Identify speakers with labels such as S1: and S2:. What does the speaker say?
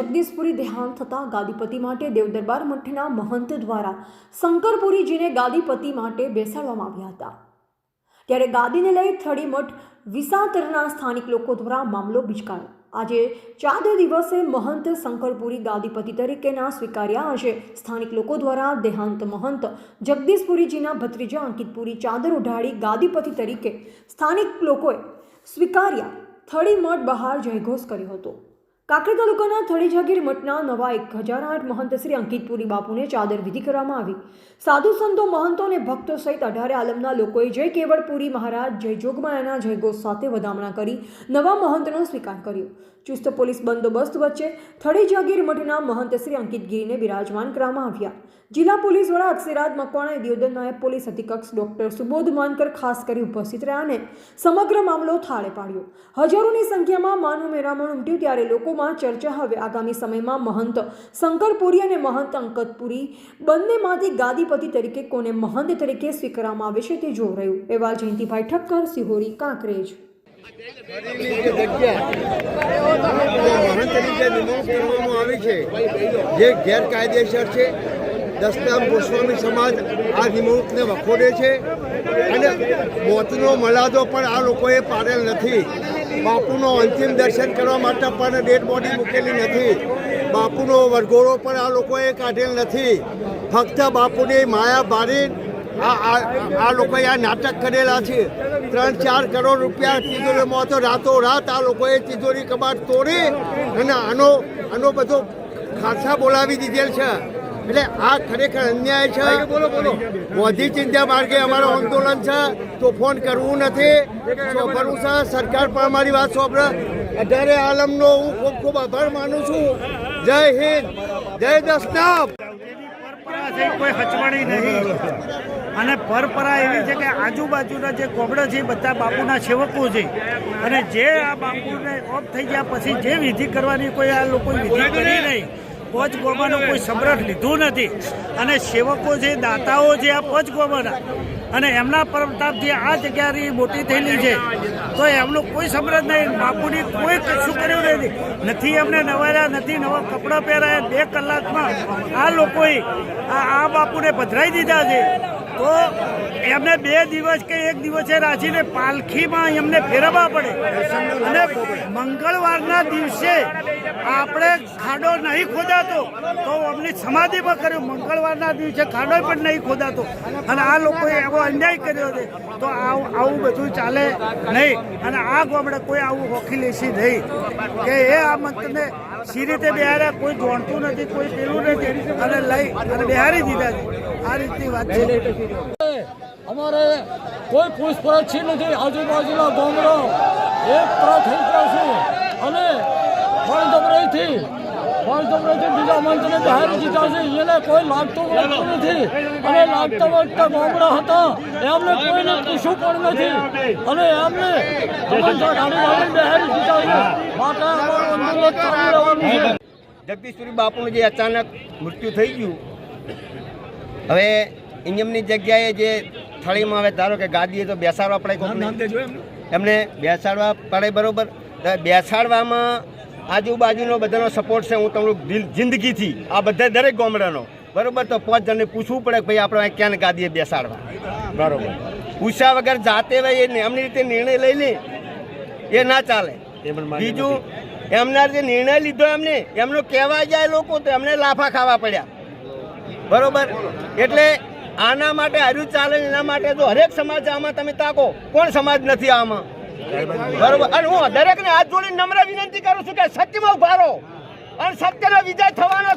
S1: જગદીશપુરી દેહાંત થતાં ગાદીપતિ માટે દેવદરબાર મઠના મહંત દ્વારા શંકરપુરીજીને ગાદીપતિ માટે બેસાડવામાં આવ્યા હતા। ત્યારે ગાદીને લઈ થળી મઠ વિસાતરના સ્થાનિક લોકો દ્વારા મામલો બીચકાયો। આજે 4 દિવસે મહંત શંકરપુરી ગાદીપતિ તરીકેના સ્વીકાર્યા હશે। સ્થાનિક લોકો દ્વારા દેહાંત મહંત જગદીશપુરીજીના ભત્રીજા અંકિતપુરી ચાદર ઉઢાડી ગાદીપતિ તરીકે સ્થાનિક લોકોએ સ્વીકાર્યા। થળી મઠ બહાર જયઘોષ કર્યો હતો। કાંકરેજ તાલુકાના થળી જાગીર મઠના નવા 1008 મહંત શ્રી અંકિતપુરી બાપુને ચાદર વિધિ કરવામાં આવી। સાધુ સંતો મહંતો અને ભક્તો સહિત 18 આલમના લોકોએ જય કેવળપુરી મહારાજ જય જોગમાયાના જયઘોષ સાથે વધામણા કરી નવા મહંતનો સ્વીકાર કર્યો। ચુસ્ત પોલીસ બંદોબસ્ત વચ્ચે થળી જાગીર મઠના મહંત શ્રી અંકિતગીરીને બિરાજમાન કરવામાં આવ્યા। જિલ્લા પોલીસ વડા અક્ષયરાજ મકવાણા, દિયોદર નાયબ પોલીસ અધિક્ષક ડોક્ટર સુબોધ માનકર ખાસ કરી ઉપસ્થિત રહ્યા અને સમગ્ર મામલો થાળે પાડ્યો। હજારોની સંખ્યામાં માનું મેરામણ ઉમટ્યું ત્યારે લોકોમાં ચર્ચા હવે આગામી સમયમાં મહંત શંકરપુરી અને મહંત અંકિતપુરી બંનેમાંથી ગાદીપતિ તરીકે કોને મહંત તરીકે સ્વીકારવામાં આવે છે તે જોવું રહ્યું। એવા જયંતિભાઈ ઠક્કર, સિહોરી, કાંકરેજ।
S2: ગેરકાયદેસર છે। દસનામ ગોસ્વામી સમાજ આ નિમણૂકને વખોડે છે અને મોતનો મલાદો પણ આ લોકોએ પાડેલ નથી। બાપુનો અંતિમ દર્શન કરવા માટે પણ ડેડ બોડી મૂકેલી નથી। બાપુનો વરઘોડો પણ આ લોકોએ કાઢેલ નથી। ફક્ત બાપુની માયા બારી આ લોકોએ આ નાટક કરેલા છે। 3-4 કરોડ રૂપિયા તિજોરીમાં તો રાતોરાત આ લોકોએ તિજોરી કબાટ તોડી અને આનો બધો ખાસા બોલાવી દીધેલ છે। એટલે આ ખરેખર અન્યાય છે। મોદી ચિંતા માર્ગે અમારું આંદોલન છે। તોફાન કરવું નથી, સોંપવાનું છે। સરકાર પણ અમારી વાત સોંપે। 18 આલમનો હું ખૂબ ખૂબ આભાર માનું છું। જય હિન્દ, જય દસનામ।
S3: કોઈ હચવાણી નહીં અને પરંપરા એવી છે કે આજુબાજુના જે ગોબડા છે બધા બાપુના સેવકો છે અને જે આ બાપુને ઓફ થઈ ગયા પછી જે વિધિ કરવાની કોઈ આ લોકો વિધિ કરી નહીં। પોચ ગોમાનું કોઈ સમરથ લીધું નથી અને સેવકો છે, દાતાઓ છે આ પોચ ગોમાના અને એમના પ્રતાપથી આ જગ્યા મોટી થયેલી છે તો એમનું કોઈ સમરથ નહીં। બાપુની કોઈ કશું કર્યું નથી। એમને નવાર્યા નથી, નવા કપડાં પહેરાયા। 2 કલાકમાં આ લોકોએ આ બાપુને પધરાઈ દીધા છે તો એમને 2 દિવસ કે 1 દિવસે રાખીને પાલખીમાં એમને ફેરવવા પડે અને મંગળવારના દિવસે આપણે ખાડો નહીં ખોદાતો તો અમની સમાધિમાં કર્યું। મંગળવારના દિવસે ખાડો પણ નહીં ખોદાતો અને આ લોકોએ એવો અન્યાય કર્યો છે તો આવું બધું ચાલે નહીં અને આ ગામડે કોઈ આવું હોખી લેશી નહીં કે એ આ મંત્રને સી રીતે બિહાર્યા, કોઈ જોડતું નથી, કોઈ પેલું નથી અને લઈ અને બિહારી દીધા છે। આ રીતની વાત છે।
S4: અમારે કોઈ પૂછપરછ છે નથી। આજુબાજુના ગામડો એક તરફ થઈ ગયો છે અને ફળદમરાઈથી બીજા મંત્રને બહારી દીધા છે। એને કોઈ લાગતું વળતું નથી અને લાગતા વળતા ગામડા હતા એમને કોઈને પૂછવું પણ નથી અને એમને ગાડી બહારી દીધા છે। માટે અમારું આંદોલન ચાલુ રહેવાનું છે।
S2: જગદીશપુરી બાપુનું જે અચાનક મૃત્યુ થઈ ગયું, હવે એમની જગ્યાએ જે થળીમાં હવે ધારો કે ગાદીએ તો બેસાડવા પડે, એમને બેસાડવા પડે બરાબર। બેસાડવામાં આજુબાજુનો બધાનો સપોર્ટ છે। હું તમારું જિંદગીથી આ બધા દરેક ગામડાનો બરાબર તો 5 જણને પૂછવું પડે કે ભાઈ આપણે ક્યાં ગાદીએ બેસાડવા બરાબર। પૂછ્યા વગર જાતે ભાઈ એમની રીતે નિર્ણય લઈ લે એ ના ચાલે। બીજું એમના જે નિર્ણય લીધો એમનો કહેવા જાય લોકો તો એમને લાફા ખાવા પડ્યા બરાબર। એટલે આના માટે હાર્યું ચાલે, એના માટે તો હરેક સમાજ આમાં તમે તાકો કોણ સમાજ નથી આમાં બરોબર। અને હું દરેકને હાથ જોડીને નમ્ર વિનંતી કરું છું કે સત્યમાં ઉભા રહો અને સત્યનો વિજય થવાનો